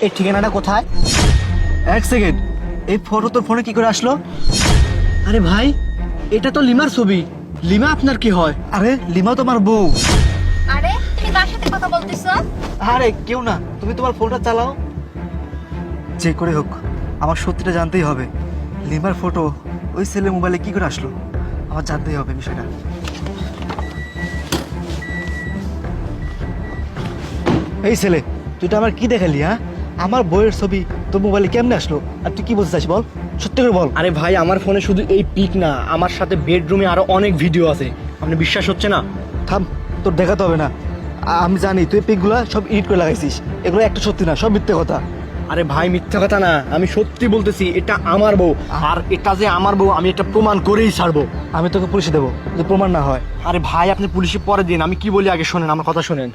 এই ঠিকানাটা কোথায়? এক সেকেন্ড, এই ফটো তোর ফোনে কি করে আসলো? আরে ভাই, এটা তো লিমার ছবি। লিমা আপনার কি হয়? আরে লিমা তোমার বউ। আরে তুমি কার সাথে কথা বলতেছো? আরে কেউ না, তুমি তোমার ফোনটা চালাও। যে করে হোক আমার সত্যিটা জানতেই হবে। লিমার ফটো ওই ছেলে মোবাইলে কি করে আসলো, আমার জানতেই হবে বিষয়টা। এই ছেলে, তুই তো আমার কি দেখালি? হ্যাঁ, আমার বইয়ের ছবি তোর মোবাইলে কেমনে আসলো? আর তুই কি বলতে চাস বল, সত্যি করে বল। আরে ভাই, আমার ফোনে শুধু এই পিক না, আমার সাথে বেডরুমে আরো অনেক ভিডিও আছে। আপনি বিশ্বাস হচ্ছে না? থাম, তোর দেখাতে হবে না। আমি জানি তুই পিকগুলা সব এডিট করে লাগাইছিস। এগুলো একটা সত্যি না, সব মিথ্যে কথা। আরে ভাই, মিথ্যা কথা না, আমি সত্যি বলতেছি, এটা আমার বউ। আর এটা যে আমার বউ আমি এটা প্রমাণ করেই ছাড়বো। আমি তোকে পুলিশে দেবো যদি প্রমাণ না হয়। আরে ভাই, আপনি পুলিশে পরে দিন, আমি কি বলি আগে শোনেন, আমার কথা শোনেন।